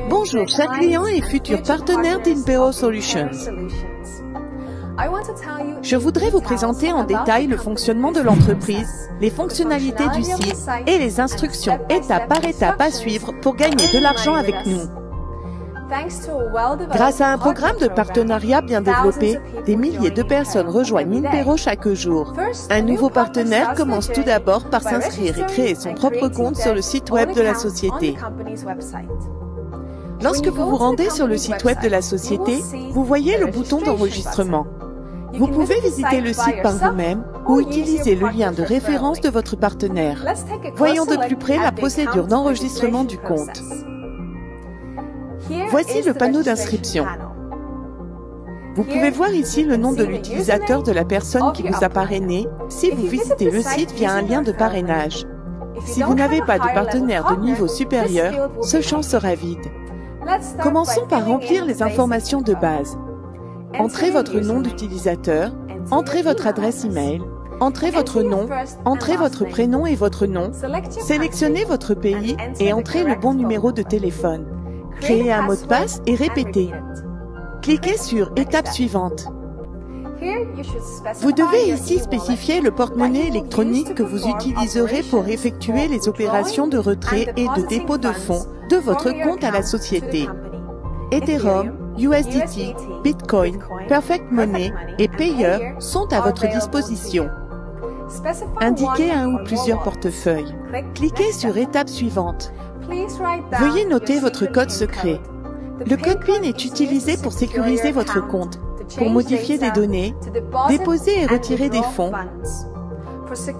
Bonjour, chers clients et futurs partenaires d'Inpero Solutions. Je voudrais vous présenter en détail le fonctionnement de l'entreprise, les fonctionnalités du site et les instructions étape par étape à suivre pour gagner de l'argent avec nous. Grâce à un programme de partenariat bien développé, des milliers de personnes rejoignent Inpero chaque jour. Un nouveau partenaire commence tout d'abord par s'inscrire et créer son propre compte sur le site web de la société. Lorsque vous vous rendez sur le site web de la société, vous voyez le bouton d'enregistrement. Vous pouvez visiter le site par vous-même ou utiliser le lien de référence de votre partenaire. Voyons de plus près la procédure d'enregistrement du compte. Voici le panneau d'inscription. Vous pouvez voir ici le nom de l'utilisateur de la personne qui vous a parrainé si vous visitez le site via un lien de parrainage. Si vous n'avez pas de partenaire de niveau supérieur, ce champ sera vide. Commençons par remplir les informations de base. Entrez votre nom d'utilisateur, entrez votre adresse email, entrez votre nom, entrez votre prénom et votre nom, sélectionnez votre pays et entrez le bon numéro de téléphone. Créez un mot de passe et répétez. Cliquez sur Étape suivante. Vous devez ici spécifier le porte-monnaie électronique que vous utiliserez pour effectuer les opérations de retrait et de dépôt de fonds de votre compte à la société. Ethereum, USDT, Bitcoin, Perfect Money et Payer sont à votre disposition. Indiquez un ou plusieurs portefeuilles. Cliquez sur Étape suivante. Veuillez noter votre code secret. Le code PIN est utilisé pour sécuriser votre compte, pour modifier des données, déposer et retirer des fonds.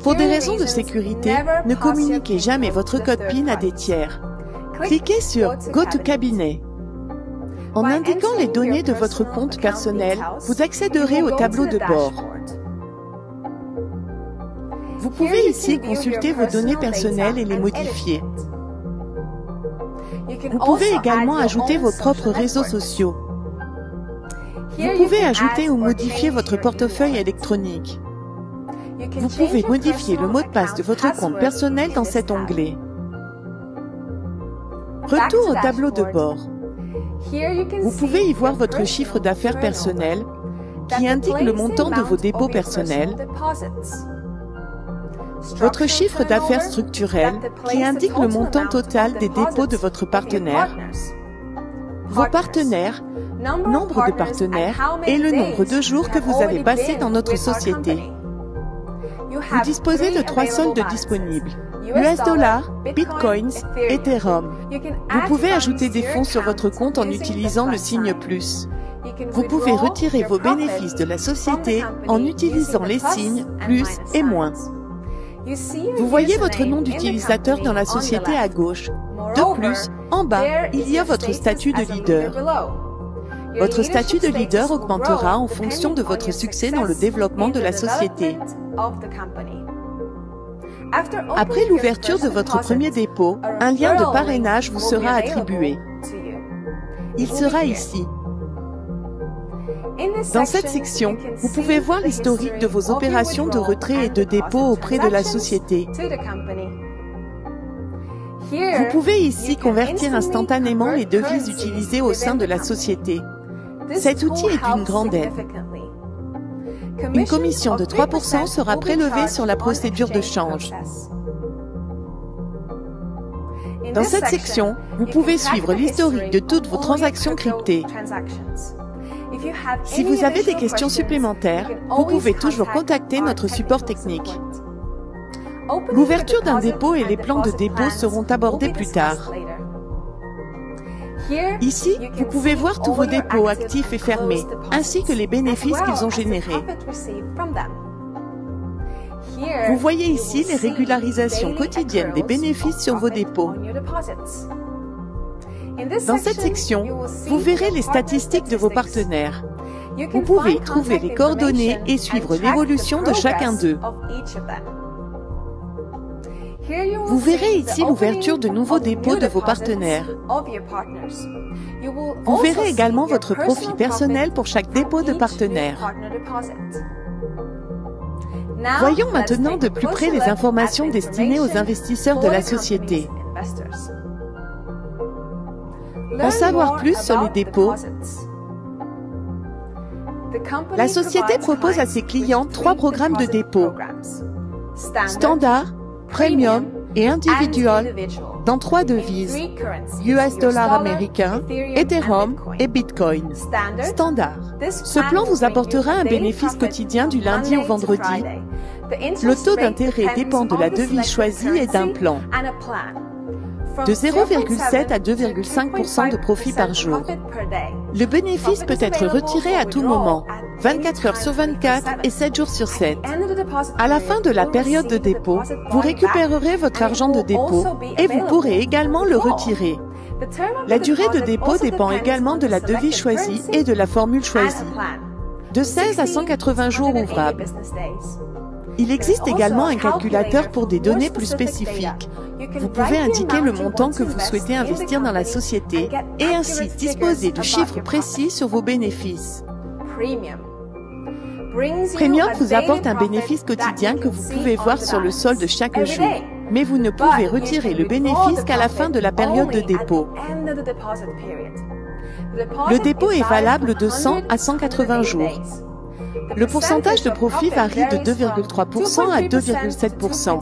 Pour des raisons de sécurité, ne communiquez jamais votre code PIN à des tiers. Cliquez sur Go to Cabinet. En indiquant les données de votre compte personnel, vous accéderez au tableau de bord. Vous pouvez ici consulter vos données personnelles et les modifier. Vous pouvez également ajouter vos propres réseaux sociaux. Vous pouvez ajouter ou modifier votre portefeuille électronique. Vous pouvez modifier le mot de passe de votre compte personnel dans cet onglet. Retour au tableau de bord. Vous pouvez y voir votre chiffre d'affaires personnel qui indique le montant de vos dépôts personnels, votre chiffre d'affaires structurel qui indique le montant total des dépôts de votre partenaire, vos partenaires, nombre de partenaires et le nombre de jours que vous avez passé dans notre société. Vous disposez de 3 soldes disponibles, US dollars, Bitcoins, Ethereum. Vous pouvez ajouter des fonds sur votre compte en utilisant le signe plus. Vous pouvez retirer vos bénéfices de la société en utilisant les signes plus et moins. Vous voyez votre nom d'utilisateur dans la société à gauche. De plus, en bas, il y a votre statut de leader. Votre statut de leader augmentera en fonction de votre succès dans le développement de la société. Après l'ouverture de votre premier dépôt, un lien de parrainage vous sera attribué. Il sera ici. Dans cette section, vous pouvez voir l'historique de vos opérations de retrait et de dépôt auprès de la société. Vous pouvez ici convertir instantanément les devises utilisées au sein de la société. Cet outil est d'une grande aide. Une commission de 3% sera prélevée sur la procédure de change. Dans cette section, vous pouvez suivre l'historique de toutes vos transactions cryptées. Si vous avez des questions supplémentaires, vous pouvez toujours contacter notre support technique. L'ouverture d'un dépôt et les plans de dépôt seront abordés plus tard. Ici, vous pouvez voir tous vos dépôts actifs et fermés, ainsi que les bénéfices qu'ils ont générés. Vous voyez ici les régularisations quotidiennes des bénéfices sur vos dépôts. Dans cette section, vous verrez les statistiques de vos partenaires. Vous pouvez y trouver les coordonnées et suivre l'évolution de chacun d'eux. Vous verrez ici l'ouverture de nouveaux dépôts de vos partenaires. Vous verrez également votre profit personnel pour chaque dépôt de partenaire. Voyons maintenant de plus près les informations destinées aux investisseurs de la société. En savoir plus sur les dépôts, la société propose à ses clients 3 programmes de dépôt: Standard, Premium et Individual, dans 3 devises: US dollar américain, Ethereum et Bitcoin. Standard. Ce plan vous apportera un bénéfice quotidien du lundi au vendredi. Le taux d'intérêt dépend de la devise choisie et d'un plan. De 0,7 à 2,5% de profit par jour. Le bénéfice peut être retiré à tout moment, 24 heures sur 24 et 7 jours sur 7. À la fin de la période de dépôt, vous récupérerez votre argent de dépôt et vous pourrez également le retirer. La durée de dépôt dépend également de la devise choisie et de la formule choisie. De 16 à 180 jours ouvrables. Il existe également un calculateur pour des données plus spécifiques. Vous pouvez indiquer le montant que vous souhaitez investir dans la société et ainsi disposer de chiffres précis sur vos bénéfices. Premium vous apporte un bénéfice quotidien que vous pouvez voir sur le solde chaque jour, mais vous ne pouvez retirer le bénéfice qu'à la fin de la période de dépôt. Le dépôt est valable de 100 à 180 jours. Le pourcentage de profit varie de 2,3% à 2,7%.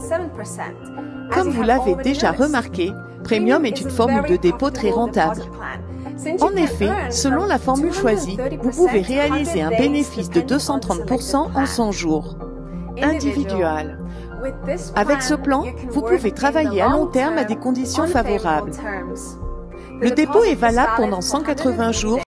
Comme vous l'avez déjà remarqué, Premium est une formule de dépôt très rentable. En effet, selon la formule choisie, vous pouvez réaliser un bénéfice de 230% en 100 jours. Individual. Avec ce plan, vous pouvez travailler à long terme à des conditions favorables. Le dépôt est valable pendant 180 jours